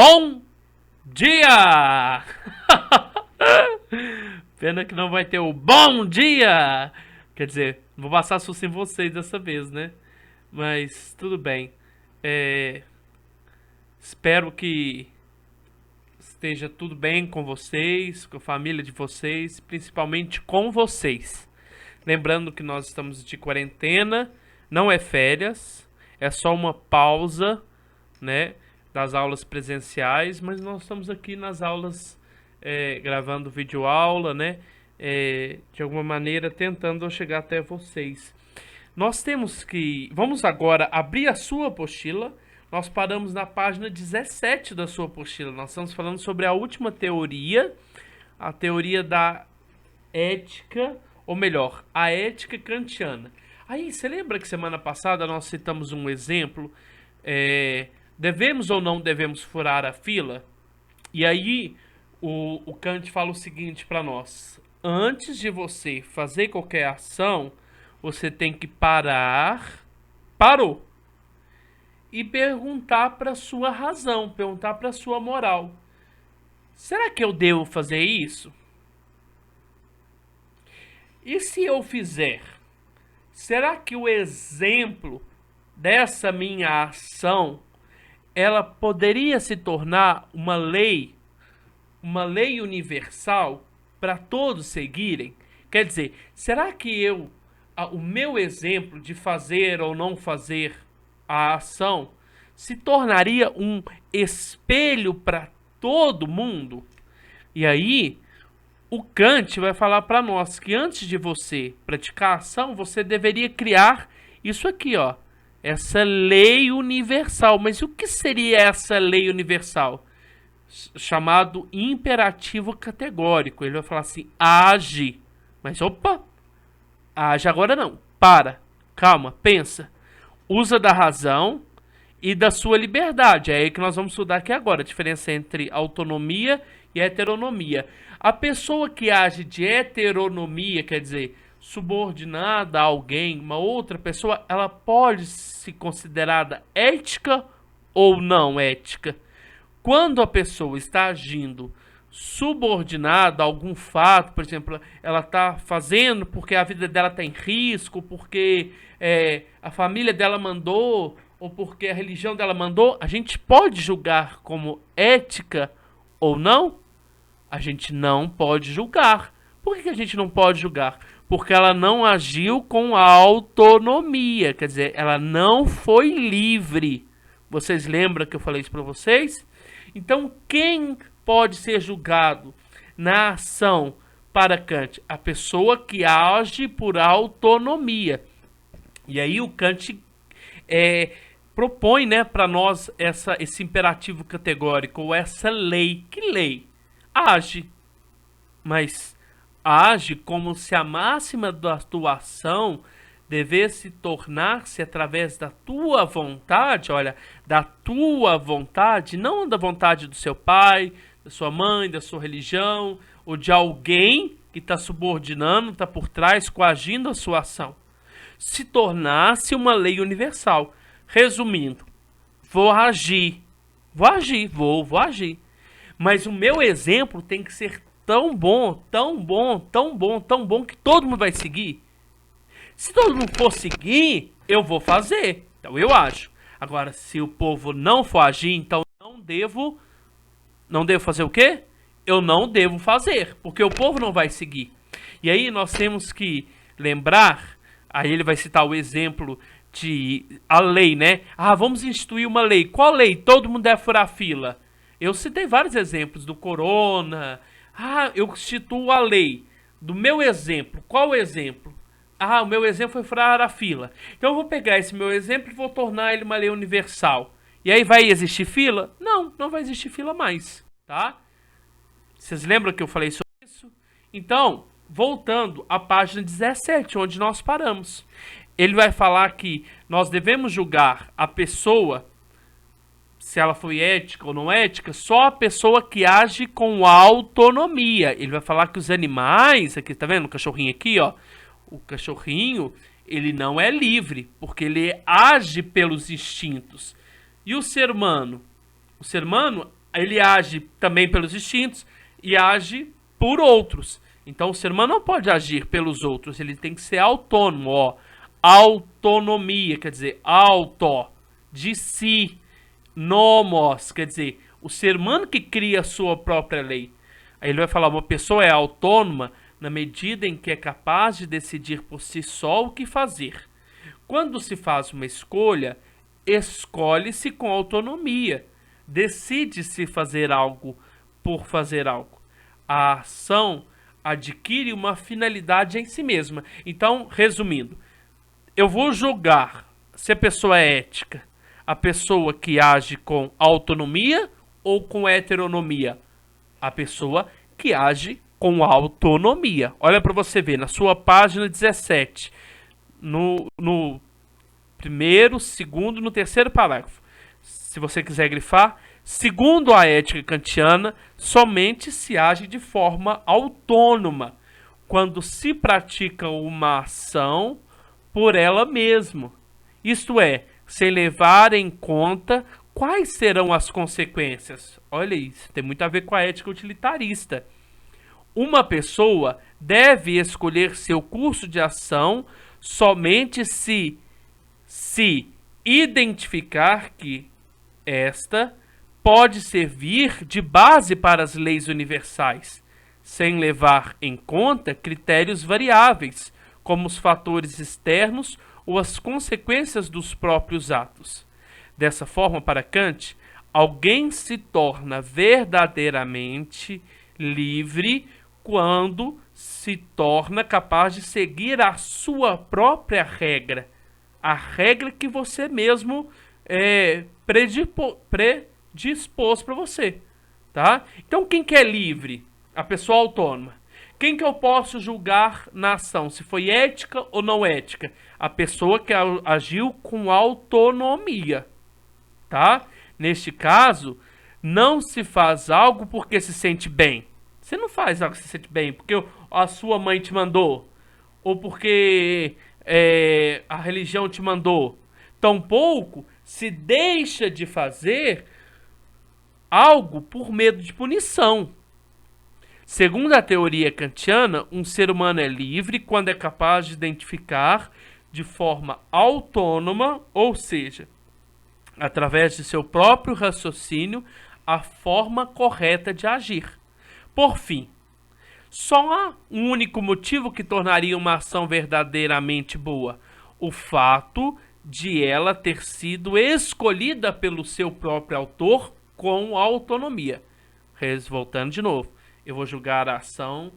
Bom dia! Pena que não vai ter o bom dia! Quer dizer, vou passar susto em vocês dessa vez, né? Mas tudo bem. Espero que esteja tudo bem com vocês, com a família de vocês, principalmente com vocês. Lembrando que nós estamos de quarentena, não é férias, é só uma pausa, né, das aulas presenciais, mas nós estamos aqui nas aulas gravando videoaula, né, de alguma maneira tentando chegar até vocês. Vamos agora abrir a sua apostila. Nós paramos na página 17 da sua apostila. Nós estamos falando sobre a última teoria, a teoria da ética, ou melhor, a ética kantiana. Aí, você lembra que semana passada nós citamos um exemplo? Devemos ou não devemos furar a fila? E aí, o Kant fala o seguinte para nós: antes de você fazer qualquer ação, você tem que parou, e perguntar para sua razão, perguntar para sua moral. Será que eu devo fazer isso? E se eu fizer, será que o exemplo dessa minha ação, ela poderia se tornar uma lei universal para todos seguirem? Quer dizer, será que o meu exemplo de fazer ou não fazer a ação se tornaria um espelho para todo mundo? E aí, o Kant vai falar para nós que antes de você praticar a ação, você deveria criar isso aqui, ó, essa lei universal. Mas o que seria essa lei universal? Chamado imperativo categórico. Ele vai falar assim: age. Mas opa, age agora não. Para, calma, pensa. Usa da razão e da sua liberdade. É aí que nós vamos estudar aqui agora, a diferença entre autonomia e heteronomia. A pessoa que age de heteronomia, quer dizer, subordinada a alguém, uma outra pessoa, ela pode ser considerada ética ou não ética. Quando a pessoa está agindo subordinada a algum fato, por exemplo, ela está fazendo porque a vida dela está em risco, porque a família dela mandou, ou porque a religião dela mandou, a gente pode julgar como ética ou não? A gente não pode julgar. Por que a gente não pode julgar? Porque ela não agiu com autonomia, quer dizer, ela não foi livre. Vocês lembram que eu falei isso para vocês? Então, quem pode ser julgado na ação para Kant? A pessoa que age por autonomia. E aí o Kant propõe, né, para nós esse imperativo categórico, ou essa lei. Que lei? Age. Mas age como se a máxima da tua ação devesse tornar-se através da tua vontade, olha, da tua vontade, não da vontade do seu pai, da sua mãe, da sua religião, ou de alguém que está subordinando, está por trás, coagindo a sua ação. Se tornasse uma lei universal. Resumindo, vou agir. Mas o meu exemplo tem que ser tão bom, que todo mundo vai seguir. Se todo mundo for seguir, eu vou fazer. Então eu acho. Agora, se o povo não for agir, então não devo fazer o quê? Eu não devo fazer, porque o povo não vai seguir. E aí nós temos que lembrar, aí ele vai citar o exemplo de a lei, né? Vamos instituir uma lei. Qual lei? Todo mundo deve furar a fila. Eu citei vários exemplos do corona. Eu instituo a lei. Do meu exemplo. Qual o exemplo? O meu exemplo foi furar a fila. Então eu vou pegar esse meu exemplo e vou tornar ele uma lei universal. E aí vai existir fila? Não, não vai existir fila mais, tá? Vocês lembram que eu falei sobre isso? Então, voltando à página 17, onde nós paramos. Ele vai falar que nós devemos julgar a pessoa, se ela foi ética ou não ética, só a pessoa que age com autonomia. Ele vai falar que os animais, aqui, tá vendo o cachorrinho aqui, ó? O cachorrinho, ele não é livre, porque ele age pelos instintos. E o ser humano? O ser humano, ele age também pelos instintos e age por outros. Então o ser humano não pode agir pelos outros, ele tem que ser autônomo, ó. Autonomia, quer dizer, auto, de si, nomos, quer dizer, o ser humano que cria a sua própria lei. Aí ele vai falar, uma pessoa é autônoma na medida em que é capaz de decidir por si só o que fazer. Quando se faz uma escolha, escolhe-se com autonomia. Decide-se fazer algo por fazer algo. A ação adquire uma finalidade em si mesma. Então, resumindo, eu vou julgar se a pessoa é ética, a pessoa que age com autonomia ou com heteronomia? A pessoa que age com autonomia. Olha para você ver, na sua página 17, no primeiro, segundo, no terceiro parágrafo. Se você quiser grifar, segundo a ética kantiana, somente se age de forma autônoma quando se pratica uma ação por ela mesma. Isto é, sem levar em conta quais serão as consequências. Olha isso, tem muito a ver com a ética utilitarista. Uma pessoa deve escolher seu curso de ação somente se identificar que esta pode servir de base para as leis universais, sem levar em conta critérios variáveis, como os fatores externos ou as consequências dos próprios atos. Dessa forma, para Kant, alguém se torna verdadeiramente livre quando se torna capaz de seguir a sua própria regra, a regra que você mesmo predispôs para você, tá? Então, quem que é livre? A pessoa autônoma. Quem que eu posso julgar na ação, se foi ética ou não ética? A pessoa que agiu com autonomia, tá? Neste caso, não se faz algo porque se sente bem. Você não faz algo que se sente bem porque a sua mãe te mandou, ou porque a religião te mandou. Tampouco se deixa de fazer algo por medo de punição. Segundo a teoria kantiana, um ser humano é livre quando é capaz de identificar de forma autônoma, ou seja, através de seu próprio raciocínio, a forma correta de agir. Por fim, só há um único motivo que tornaria uma ação verdadeiramente boa: o fato de ela ter sido escolhida pelo seu próprio autor com autonomia. Voltando de novo, eu vou julgar a ação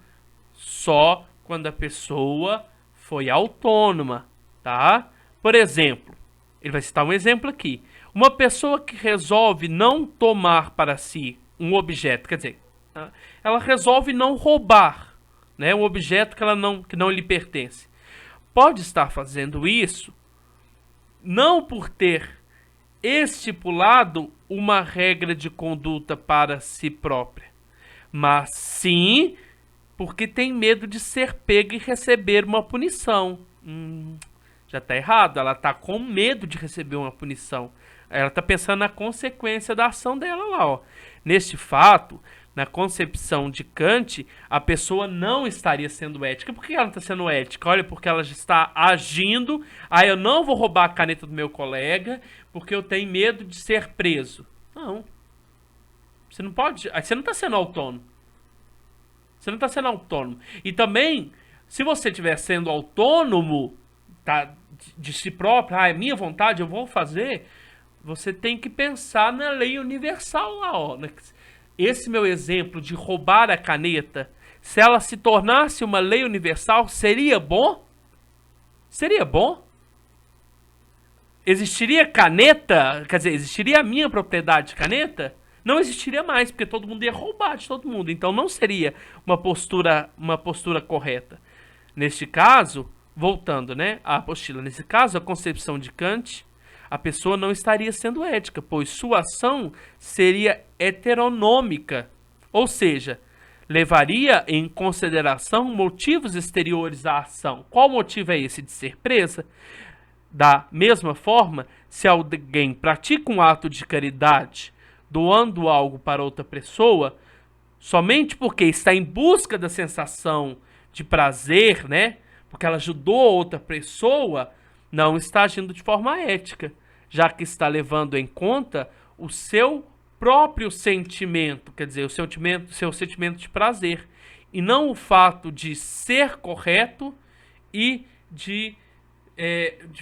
só quando a pessoa foi autônoma, tá? Por exemplo, ele vai citar um exemplo aqui. Uma pessoa que resolve não tomar para si um objeto, quer dizer, ela resolve não roubar, né, um objeto que não lhe pertence. Pode estar fazendo isso não por ter estipulado uma regra de conduta para si própria, mas sim porque tem medo de ser pega e receber uma punição. Já está errado, ela está com medo de receber uma punição. Ela está pensando na consequência da ação dela lá, ó. Neste fato, na concepção de Kant, a pessoa não estaria sendo ética. Por que ela não está sendo ética? Olha, porque ela já está agindo. Eu não vou roubar a caneta do meu colega porque eu tenho medo de ser preso. Não. Você não pode. Você não está sendo autônomo. Você não está sendo autônomo. E também, se você estiver sendo autônomo, tá, de si próprio, é minha vontade, eu vou fazer, você tem que pensar na lei universal lá, ó. Esse meu exemplo de roubar a caneta, se ela se tornasse uma lei universal, seria bom? Seria bom? Existiria caneta? Quer dizer, existiria a minha propriedade de caneta? Não existiria mais, porque todo mundo ia roubar de todo mundo. Então não seria uma postura correta. Neste caso, voltando, né, à apostila, nesse caso, a concepção de Kant, a pessoa não estaria sendo ética, pois sua ação seria heteronômica, ou seja, levaria em consideração motivos exteriores à ação. Qual motivo é esse? De ser presa? Da mesma forma, se alguém pratica um ato de caridade doando algo para outra pessoa, somente porque está em busca da sensação de prazer, né? Porque ela ajudou outra pessoa, não está agindo de forma ética, já que está levando em conta o seu próprio sentimento, quer dizer, seu sentimento de prazer, e não o fato de ser correto e de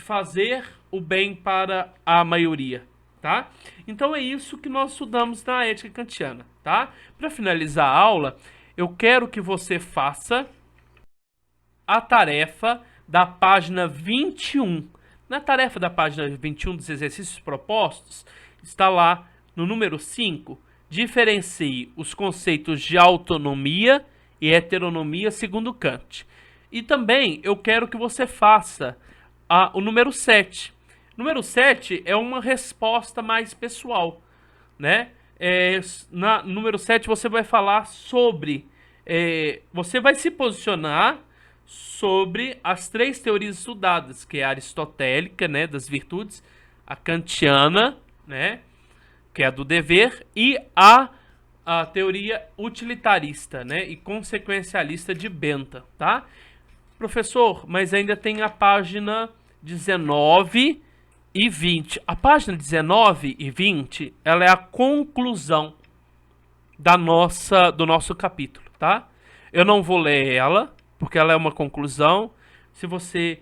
fazer o bem para a maioria, tá? Então é isso que nós estudamos na ética kantiana, tá? Para finalizar a aula, eu quero que você faça a tarefa da página 21. Na tarefa da página 21 dos exercícios propostos, está lá no número 5, diferencie os conceitos de autonomia e heteronomia segundo Kant. E também eu quero que você faça o número 7. O número 7 é uma resposta mais pessoal, né? No número 7 você vai falar sobre... você vai se posicionar sobre as 3 teorias estudadas, que é a aristotélica, né, das virtudes, a kantiana, né, que é a do dever, e a teoria utilitarista, né, e consequencialista de Bentham, tá? Professor, mas ainda tem a página 19 e 20. A página 19 e 20, ela é a conclusão do nosso capítulo, tá? Eu não vou ler ela, porque ela é uma conclusão. Se você...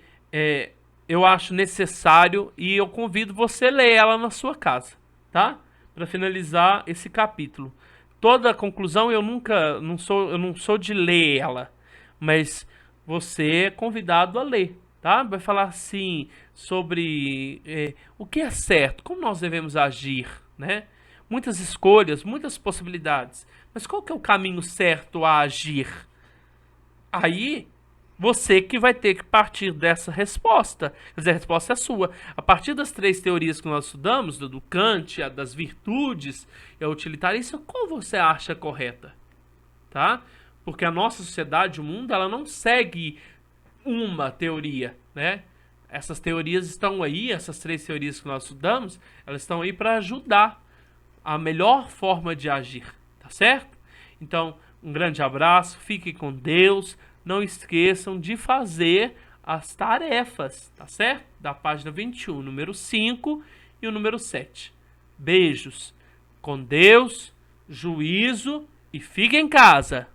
eu acho necessário e eu convido você a ler ela na sua casa, tá? Para finalizar esse capítulo. Toda a conclusão eu não sou de ler ela, mas você é convidado a ler, tá? Vai falar assim sobre o que é certo, como nós devemos agir, né? Muitas escolhas, muitas possibilidades, mas qual que é o caminho certo a agir? Aí, você que vai ter que partir dessa resposta. Quer dizer, a resposta é sua. A partir das 3 teorias que nós estudamos, do Kant, a das virtudes e a utilitarista, qual você acha correta? Tá? Porque a nossa sociedade, o mundo, ela não segue uma teoria, né? Essas teorias estão aí, essas 3 teorias que nós estudamos, elas estão aí para ajudar a melhor forma de agir, tá certo? Então, um grande abraço, fiquem com Deus, não esqueçam de fazer as tarefas, tá certo? Da página 21, número 5 e o número 7. Beijos, com Deus, juízo e fiquem em casa.